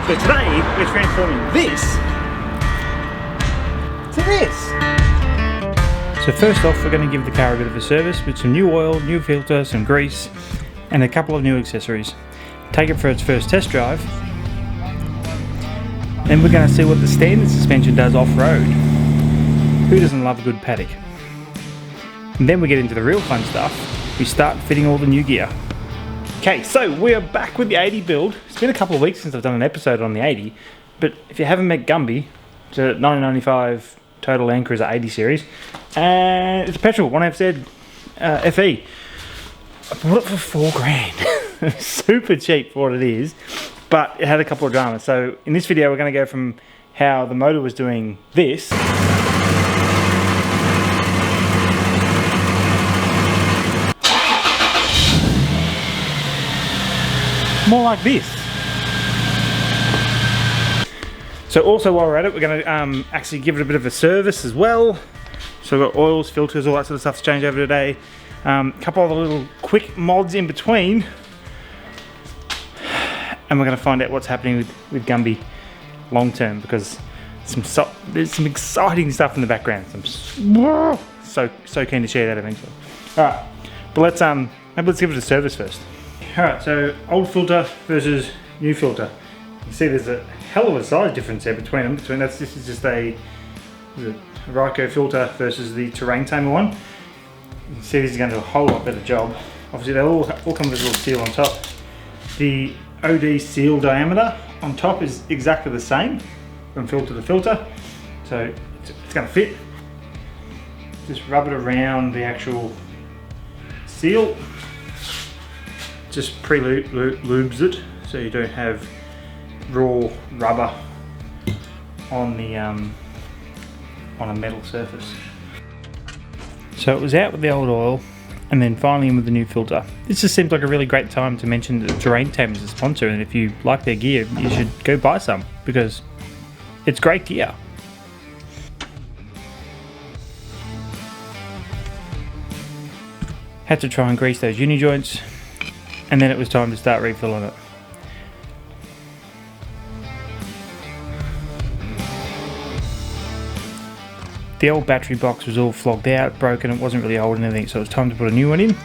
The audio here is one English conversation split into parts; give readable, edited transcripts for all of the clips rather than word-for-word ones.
But today we're transforming this to this. So first off, we're going to give the car a bit of a service with some new oil, new filter, some grease and a couple of new accessories. Take it for its first test drive. Then we're going to see what the standard suspension does off-road. Who doesn't love a good paddock? And then we get into the real fun stuff. We start fitting all the new gear. Okay, so we are back with the 80 build. It's been a couple of weeks since I've done an episode on the 80, but if you haven't met Gumby, it's a 1995 Toyota LandCruiser 80 series, and it's a petrol, 1FZ FE. I bought it for $4,000. Super cheap for what it is, but it had a couple of dramas. So in this video, we're going to go from how the motor was doing this more like this. So also while we're at it, we're going to actually give it a bit of a service as well. So we've got oils, filters, all that sort of stuff to change over today. A couple of the little quick mods in between. And we're going to find out what's happening with Gumby long term, because there's some exciting stuff in the background. I'm so keen to share that eventually. Alright, but maybe let's give it a service first. Alright, so old filter versus new filter. You can see there's a hell of a size difference there between them. This is just a Ryco filter versus the Terrain Tamer one. You can see this is going to do a whole lot better job. Obviously they all come with a little seal on top. The OD seal diameter on top is exactly the same from filter to filter. So it's going to fit. Just rub it around the actual seal. Just pre-lubes it so you don't have raw rubber on the on a metal surface. So it was out with the old oil and then finally in with the new filter. This just seems like a really great time to mention that Terrain Tamer is a sponsor, and if you like their gear you should go buy some because it's great gear. Had to try and grease those uni joints, and then it was time to start refilling it. The old battery box was all flogged out, broken, it wasn't really holding anything, so it was time to put a new one in.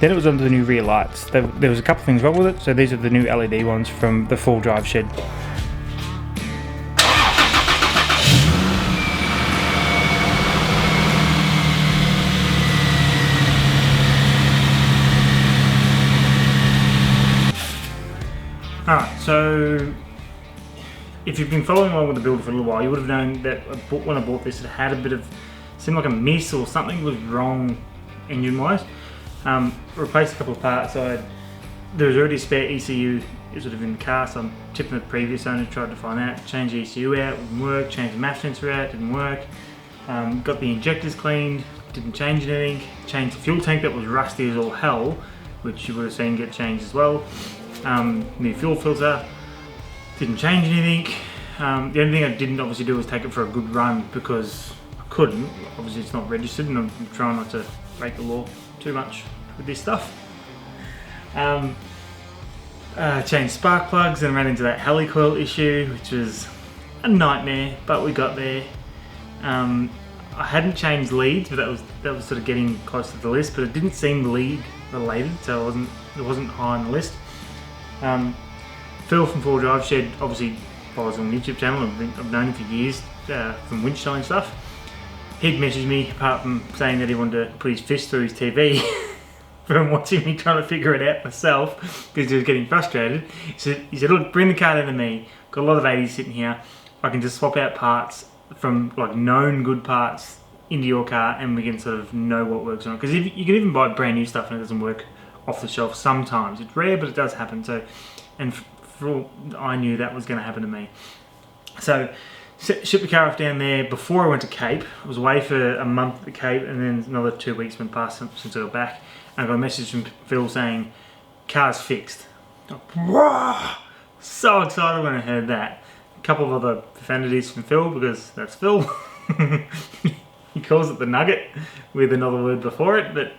Then it was onto the new rear lights. There was a couple things wrong with it, so these are the new LED ones from the full drive shed. Alright, so if you've been following along with the build for a little while, you would have known that when I bought this, it had a bit of, seemed like a miss or something was wrong engine wise. Replaced a couple of parts. There was already a spare ECU sort of in the car, so I'm tipping the previous owner, tried to find out, change the ECU out, didn't work, change the MAF sensor out, didn't work. Got the injectors cleaned, didn't change anything, changed the fuel tank that was rusty as all hell, which you would have seen get changed as well. New fuel filter, didn't change anything. The only thing I didn't obviously do was take it for a good run because I couldn't. Obviously it's not registered and I'm trying not to break the law too much with this stuff. Changed spark plugs and ran into that helicoil issue, which was a nightmare, but we got there. I hadn't changed leads, but that was sort of getting close to the list, but it didn't seem lead related, so it wasn't high on the list. Phil from Full Drive Shed obviously follows on the YouTube channel. I've known him for years from winch selling stuff. He'd messaged me, apart from saying that he wanted to put his fist through his TV from watching me trying to figure it out myself because he was getting frustrated. He said, look, bring the car down to me. Got a lot of 80s sitting here. I can just swap out parts from like known good parts into your car and we can sort of know what works on it. Because you can even buy brand new stuff and it doesn't work off the shelf sometimes. It's rare, but it does happen. So, and for all I knew that was going to happen to me. So shipped the car off down there before I went to Cape. I was away for a month at Cape and then another 2 weeks went past since I got back. And I got a message from Phil saying, car's fixed. So excited when I heard that. A couple of other profanities from Phil because that's Phil. He calls it the nugget with another word before it, but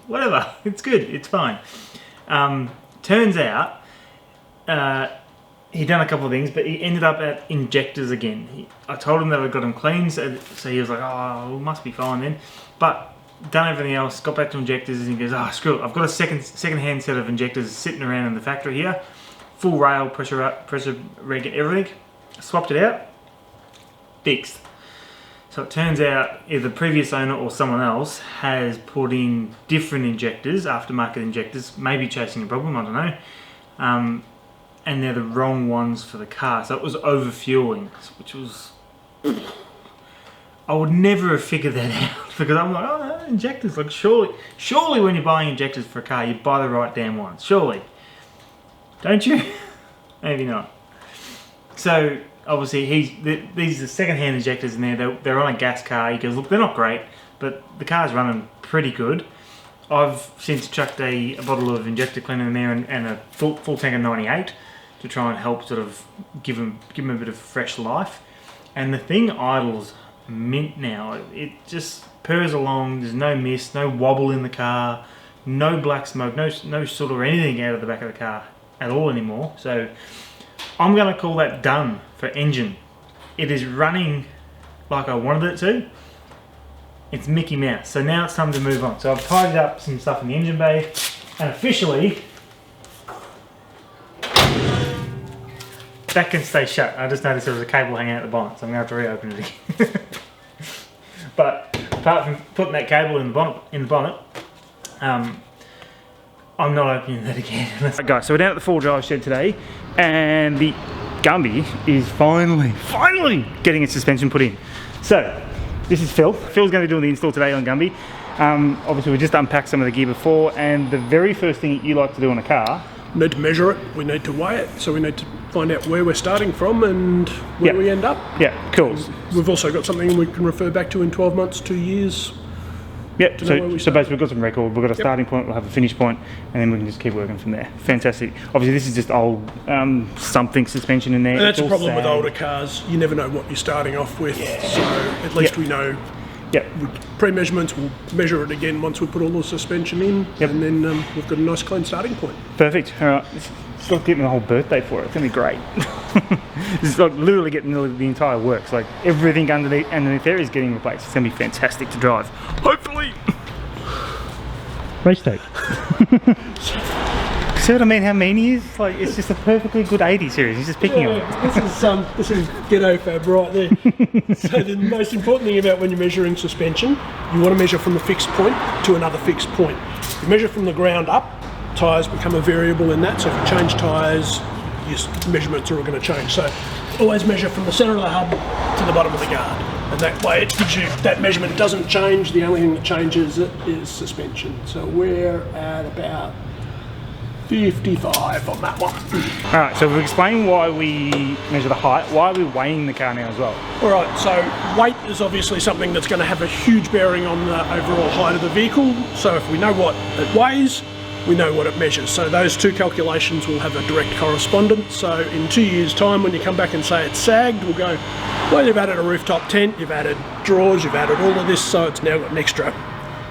whatever, it's good, it's fine. Turns out, he'd done a couple of things, but he ended up at injectors again. I told him that I got him clean, so he was like, oh, it must be fine then. But done everything else, got back to injectors, and he goes, oh, screw it. I've got a second-hand set of injectors sitting around in the factory here. Full rail, pressure reg, everything. Swapped it out, fixed. So it turns out either the previous owner or someone else has put in different injectors, aftermarket injectors, maybe chasing a problem, I don't know. And they're the wrong ones for the car. So it was over-fueling, which was... I would never have figured that out because I'm like, oh, injectors, like surely when you're buying injectors for a car, you buy the right damn ones, surely. Don't you? Maybe not. So obviously these are second-hand injectors in there. They're on a gas car. He goes, look, they're not great, but the car's running pretty good. I've since chucked a bottle of injector cleaner in there and a full tank of 98 to try and help sort of give him a bit of fresh life. And the thing idles mint now. It just purrs along. There's no mist, no wobble in the car, no black smoke, no soot or anything out of the back of the car at all anymore. So I'm going to call that done for engine. It is running like I wanted it to. It's Mickey Mouse. So now it's time to move on. So I've tidied up some stuff in the engine bay, and officially that can stay shut. I just noticed there was a cable hanging out the bonnet, so I'm going to have to reopen it again. But apart from putting that cable in the bonnet, I'm not opening that again. Right, guys, so we're down at the 4-drive shed today, and the Gumby is finally getting its suspension put in. So this is Phil. Phil's going to be doing the install today on Gumby. Obviously we just unpacked some of the gear before, and the very first thing you like to do on a car, we need to measure it, we need to weigh it, so we need to find out where we're starting from and where we end up. Yeah, cool. We've also got something we can refer back to in 12 months, 2 years. Yep, so basically we've got some record, we've got a starting point, we'll have a finish point, and then we can just keep working from there. Fantastic. Obviously this is just old something suspension in there. And that's a problem with older cars, you never know what you're starting off with, so at least we know. Pre-measurements, we'll measure it again once we put all the suspension in, and then we've got a nice clean starting point. Perfect. All right, it's like getting the whole birthday for it. It's going to be great. It's like literally getting the entire works. Like everything underneath there is getting replaced. It's going to be fantastic to drive. Hopefully. Race tape. See what I mean? How mean he is? Like it's just a perfectly good 80 series. He's just picking on. This is ghetto fab right there. So the most important thing about when you're measuring suspension, you want to measure from a fixed point to another fixed point. You measure from the ground up. Tyres become a variable in that. So if you change tyres, your measurements are all going to change. So always measure from the centre of the hub to the bottom of the guard. And that way it gives you, that measurement doesn't change. The only thing that changes it is suspension. So we're at about 55 on that one. Alright, so we've explained why we measure the height. Why are we weighing the car now as well? Alright, so weight is obviously something that's going to have a huge bearing on the overall height of the vehicle. So if we know what it weighs, we know what it measures. So those two calculations will have a direct correspondence. So in 2 years' time, when you come back and say it's sagged, we'll go, well, you've added a rooftop tent, you've added drawers, you've added all of this, so it's now got an extra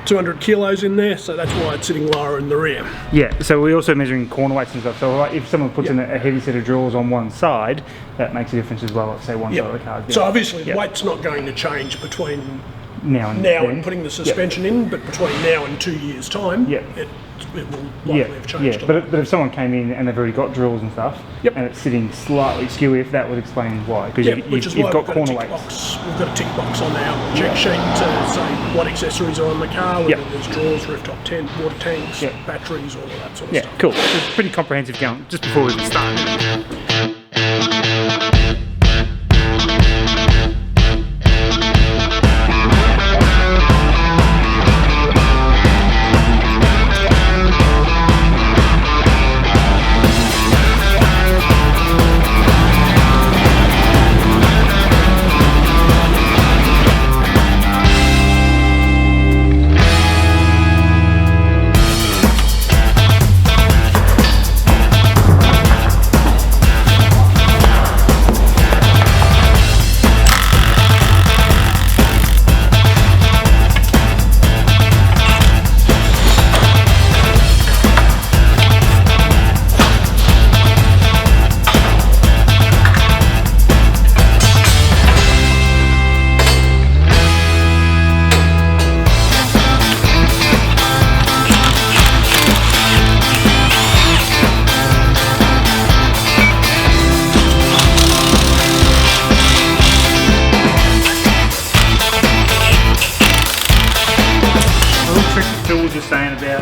200 kilos in there, so that's why it's sitting lower in the rear. Yeah, so we're also measuring corner weights and stuff, so like if someone puts in a heavy set of drawers on one side, that makes a difference as well, like say one side of the car. So obviously the weight's not going to change between now and putting the suspension in, but between now and 2 years' time, it will likely have changed. Yeah, but if someone came in and they've already got drills and stuff, and it's sitting slightly skewy, if that would explain why. Because you've got corner weights. We've got a tick box on our check sheet to say what accessories are on the car, whether there's drawers, rooftop tent, water tanks, batteries, all of that sort of stuff. Yeah, cool. It's pretty comprehensive count just before we start.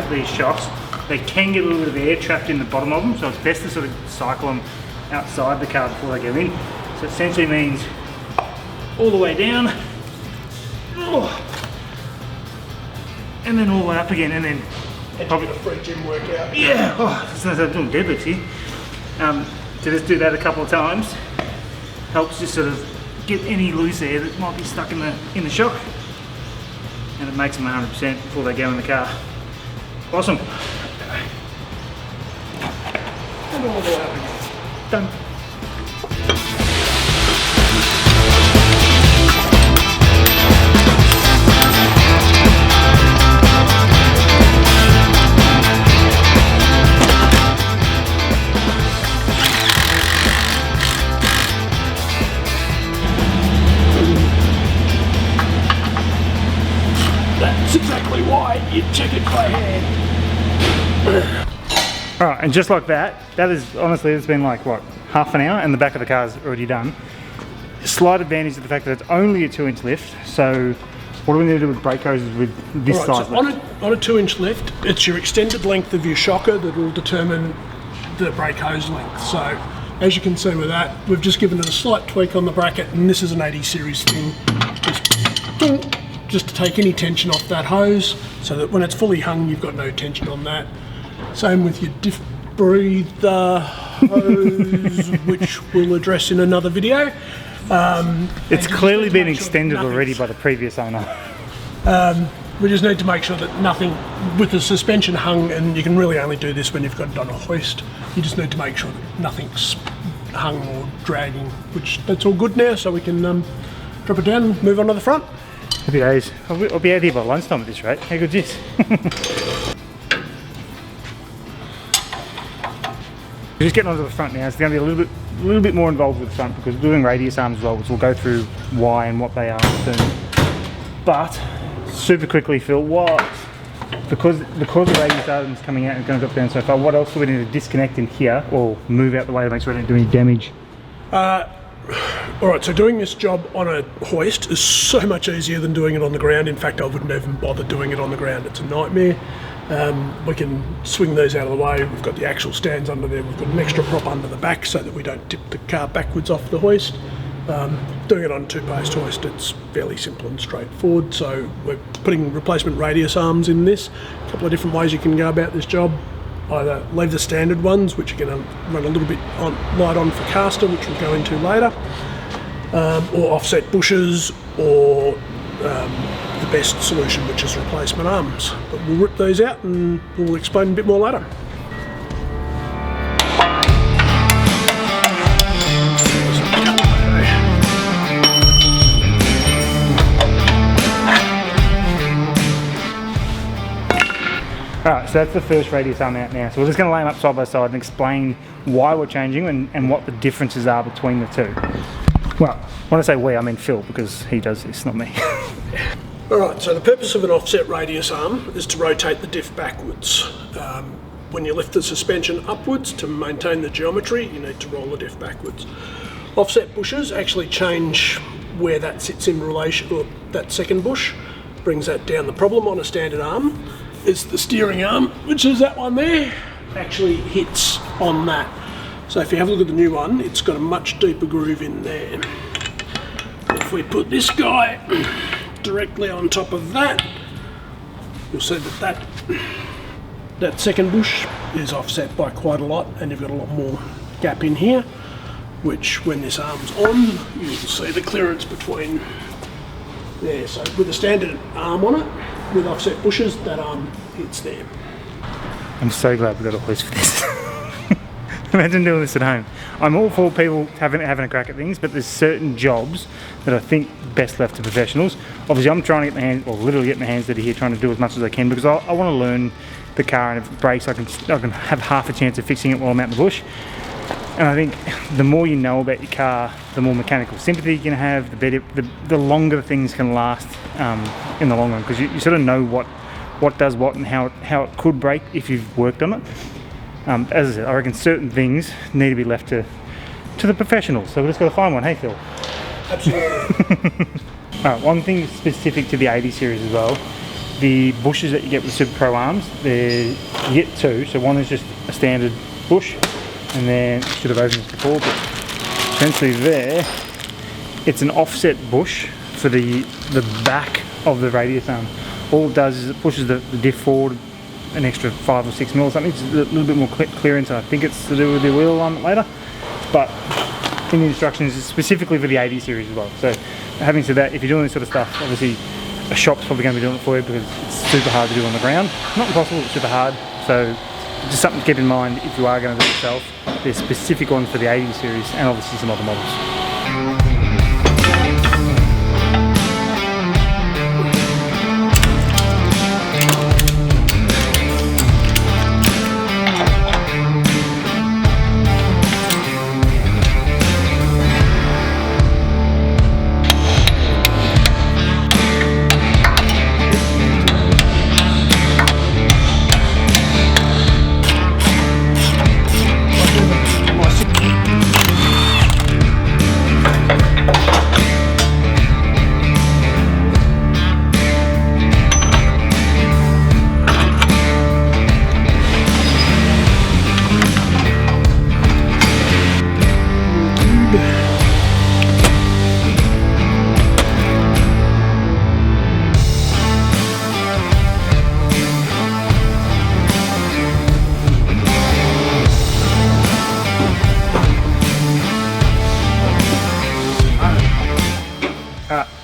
out these shocks, they can get a little bit of air trapped in the bottom of them, so it's best to sort of cycle them outside the car before they go in. So it essentially means all the way down, and then all the way up again, and then probably a free gym workout. yeah, it's like I'm doing deadlifts here. To just do that a couple of times helps just sort of get any loose air that might be stuck in the shock, and it makes them 100% before they go in the car. Awesome. And all the way up again. Done. That's exactly why you check it by hand. Alright, and just like that, that is honestly, it's been like what, half an hour, and the back of the car's already done. Slight advantage of the fact that it's only a 2-inch lift, so what do we need to do with brake hoses with this size so lift? on a 2-inch lift, it's your extended length of your shocker that will determine the brake hose length. So as you can see with that, we've just given it a slight tweak on the bracket, and this is an 80 series thing. Just to take any tension off that hose, so that when it's fully hung, you've got no tension on that. Same with your diff breather hose, which we'll address in another video. It's clearly been extended already by the previous owner. We just need to make sure that nothing, with the suspension hung, and you can really only do this when you've got it on a hoist, you just need to make sure that nothing's hung or dragging, which that's all good now, so we can drop it down and move on to the front. Happy days. I'll be out here by lunchtime at this rate. How good's this? We're just getting onto the front now. It's going to be a little bit more involved with the front because we're doing radius arms as well, which we'll go through why and what they are soon. But super quickly, Phil, because the radius arms coming out and going to drop down so far, what else do we need to disconnect in here or move out the way to make sure we don't do any damage? Alright, so doing this job on a hoist is so much easier than doing it on the ground. In fact, I wouldn't even bother doing it on the ground. It's a nightmare. We can swing these out of the way. We've got the actual stands under there. We've got an extra prop under the back so that we don't tip the car backwards off the hoist. Doing it on a 2-post hoist, it's fairly simple and straightforward. So we're putting replacement radius arms in this. A couple of different ways you can go about this job. Either leave the standard ones, which are going to run a little bit light on for caster, which we'll go into later, or offset bushes, or the best solution, which is replacement arms. But we'll rip those out and we'll explain a bit more later. Alright, so that's the first radius arm out now. So we're just going to lay them up side by side and explain why we're changing and what the differences are between the two. Well, when I say we, I mean Phil, because he does this, not me. Alright, so the purpose of an offset radius arm is to rotate the diff backwards. When you lift the suspension upwards to maintain the geometry, you need to roll the diff backwards. Offset bushes actually change where that sits in relation, or that second bush brings that down. The problem on a standard arm is the steering arm, which is that one there, actually hits on that. So if you have a look at the new one, it's got a much deeper groove in there. If we put this guy directly on top of that, you'll see that second bush is offset by quite a lot, and you've got a lot more gap in here, which when this arm's on, you'll see the clearance between there. So with a standard arm on it, with offset bushes, that arm hits there. I'm so glad we got a hoist for this. Imagine doing this at home. I'm all for people having a crack at things, but there's certain jobs that I think best left to professionals. Obviously, I'm trying to get my hands, or literally get my hands dirty here, trying to do as much as I can because I want to learn the car, and if it breaks, I can have half a chance of fixing it while I'm out in the bush. And I think the more you know about your car, the more mechanical sympathy you can have, the better, the longer things can last in the long run, because you sort of know what does what and how it could break if you've worked on it. As I said, I reckon certain things need to be left to the professionals, so we've just got to find one, hey Phil? Absolutely. Alright, one thing specific to the 80 series as well the bushes that you get with Super Pro arms, you get two. So one is just a standard bush, and then I should have opened this before, but essentially there, it's an offset bush for the back of the radius arm. All it does is it pushes the diff forward an extra 5 or 6 mil or something. It's a little bit more clearance. I think it's to do with the wheel alignment later, but in the instructions it's specifically for the 80 series as well. So having said that, if you're doing this sort of stuff, obviously a shop's probably going to be doing it for you because it's super hard to do on the ground. Not impossible, it's super hard. So just something to keep in mind if you are going to do it yourself. There's specific ones for the 80 series and obviously some other models.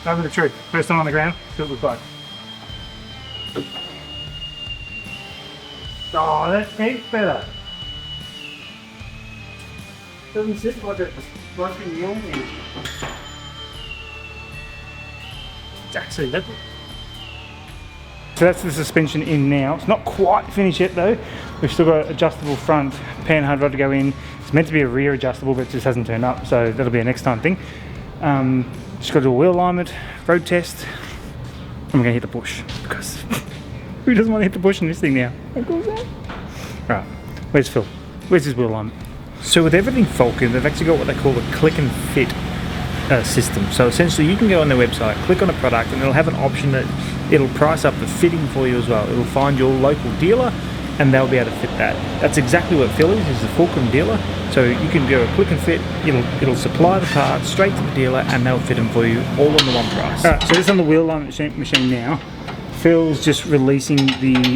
Over the truth. First time on the ground, see what it looks like. Oh, that ain't better. Doesn't sit like a broken yawn. It's actually that. So that's the suspension in now. It's not quite finished yet though. We've still got adjustable front panhard rod to go in. It's meant to be a rear adjustable, but it just hasn't turned up, so that'll be a next time thing. Just got to do a wheel alignment, road test, and we're going to hit the bush, because who doesn't want to hit the bush in this thing now? How cool is that? Right, where's Phil? Where's his wheel alignment? So with everything Fulcrum, they've actually got what they call a click and fit system. So essentially you can go on their website, click on a product, and it'll have an option that it'll price up the fitting for you as well. It'll find your local dealer and they'll be able to fit that. That's exactly what Phil is a Fulcrum dealer. So you can go click and fit, it'll supply the parts straight to the dealer and they'll fit them for you all on the one price. Alright, so this on the wheel alignment machine now. Phil's just releasing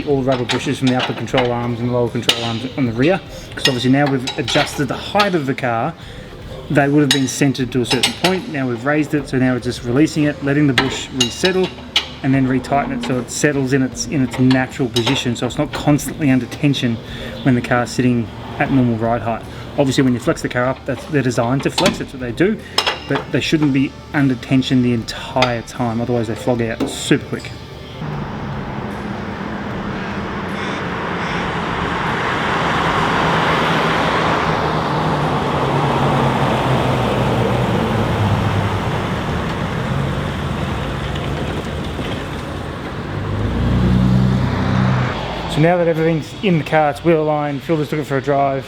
all the rubber bushes from the upper control arms and the lower control arms on the rear. Because obviously now we've adjusted the height of the car. They would have been centered to a certain point. Now we've raised it, so now we're just releasing it, letting the bush resettle, and then retighten it so it settles in its natural position, so it's not constantly under tension when the car's sitting at normal ride height. Obviously when you flex the car up, they're designed to flex, that's what they do, but they shouldn't be under tension the entire time, otherwise they flog out super quick. So now that everything's in the car, it's wheel aligned, Phil just took it for a drive,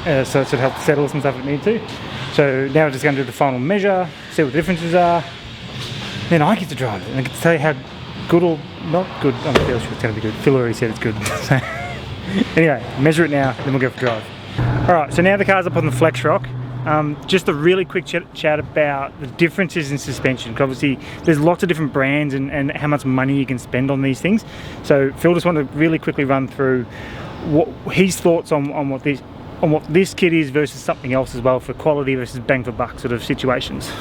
so it should help settle some stuff if it needs to. So now we're just going to do the final measure, see what the differences are. Then I get to drive it and I get to tell you how good or not good. I'm not sure it's going to be good. Phil already said it's good. So anyway, measure it now, then we'll go for a drive. Alright, so now the car's up on the flex rock. Just a really quick chat about the differences in suspension, because obviously there's lots of different brands and how much money you can spend on these things. So Phil just wanted to really quickly run through what his thoughts on what this kit is versus something else as well, for quality versus bang for buck sort of situations.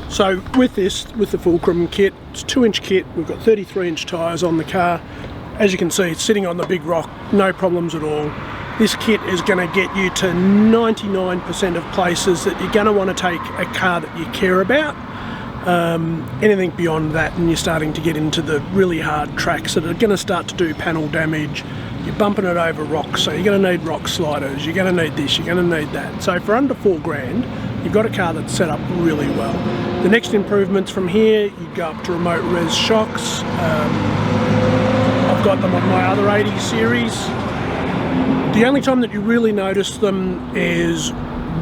So with the Fulcrum kit, it's a 2-inch kit, we've got 33-inch tyres on the car. As you can see, it's sitting on the big rock, no problems at all. This kit is going to get you to 99% of places that you're going to want to take a car that you care about. Anything beyond that, and you're starting to get into the really hard tracks that are going to start to do panel damage. You're bumping it over rocks, so you're going to need rock sliders, you're going to need this, you're going to need that. So for under $4,000, you've got a car that's set up really well. The next improvements from here, you go up to remote res shocks. I've got them on my other 80 series. The only time that you really notice them is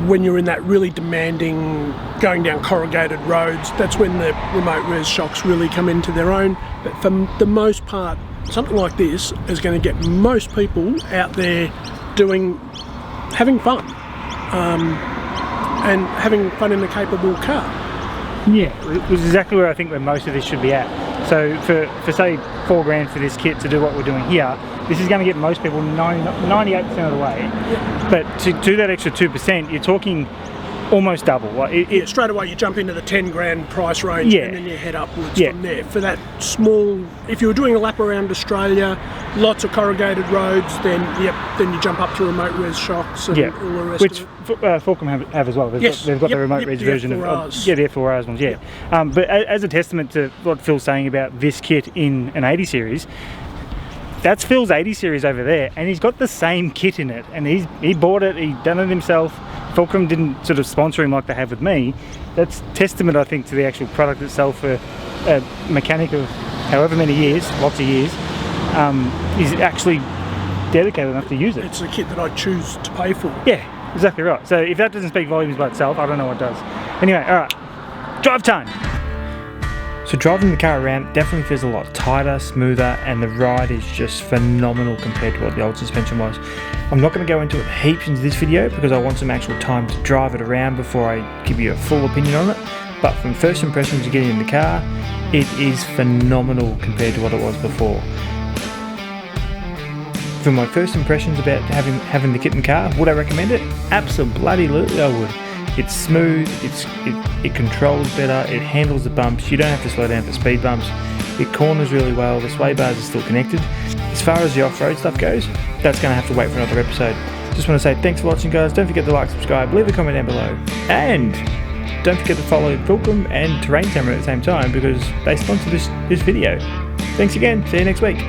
when you're in that really demanding, going down corrugated roads. That's when the remote res shocks really come into their own. But for the most part, something like this is going to get most people out there having fun, and having fun in a capable car. Yeah, it was exactly where I think where most of this should be at. So for say $4,000 for this kit to do what we're doing here, this is going to get most people 98% of the way. Yep. But to do that extra 2%, you're talking almost double. Like straight away you jump into the $10,000 price range, yeah, and then you head upwards from there. For that small, if you were doing a lap around Australia, lots of corrugated roads, then you jump up to remote res shocks and all the rest which of it. Fulcrum have as well. They've got the remote res version of the F4Rs ones. Yeah. But as a testament to what Phil's saying about this kit in an 80 series, that's Phil's 80 series over there, and he's got the same kit in it, and he bought it, he done it himself. Fulcrum didn't sort of sponsor him like they have with me. That's testament, I think, to the actual product itself. For a mechanic of however many years, lots of years, is actually dedicated enough to use it. It's a kit that I choose to pay for. Yeah, exactly right. So if that doesn't speak volumes by itself, I don't know what does. Anyway, all right, drive time. So driving the car around definitely feels a lot tighter, smoother, and the ride is just phenomenal compared to what the old suspension was. I'm not going to go into it heaps into this video because I want some actual time to drive it around before I give you a full opinion on it. But from first impressions of getting in the car, it is phenomenal compared to what it was before. From my first impressions about having the kit in the car, would I recommend it? Absolutely I would. It's smooth, it controls better, it handles the bumps, you don't have to slow down for speed bumps, it corners really well, the sway bars are still connected. As far as the off-road stuff goes, that's going to have to wait for another episode. Just want to say thanks for watching, guys. Don't forget to like, subscribe, leave a comment down below, and don't forget to follow Fulcrum and Terrain Camera at the same time because they sponsor this video. Thanks again, see you next week.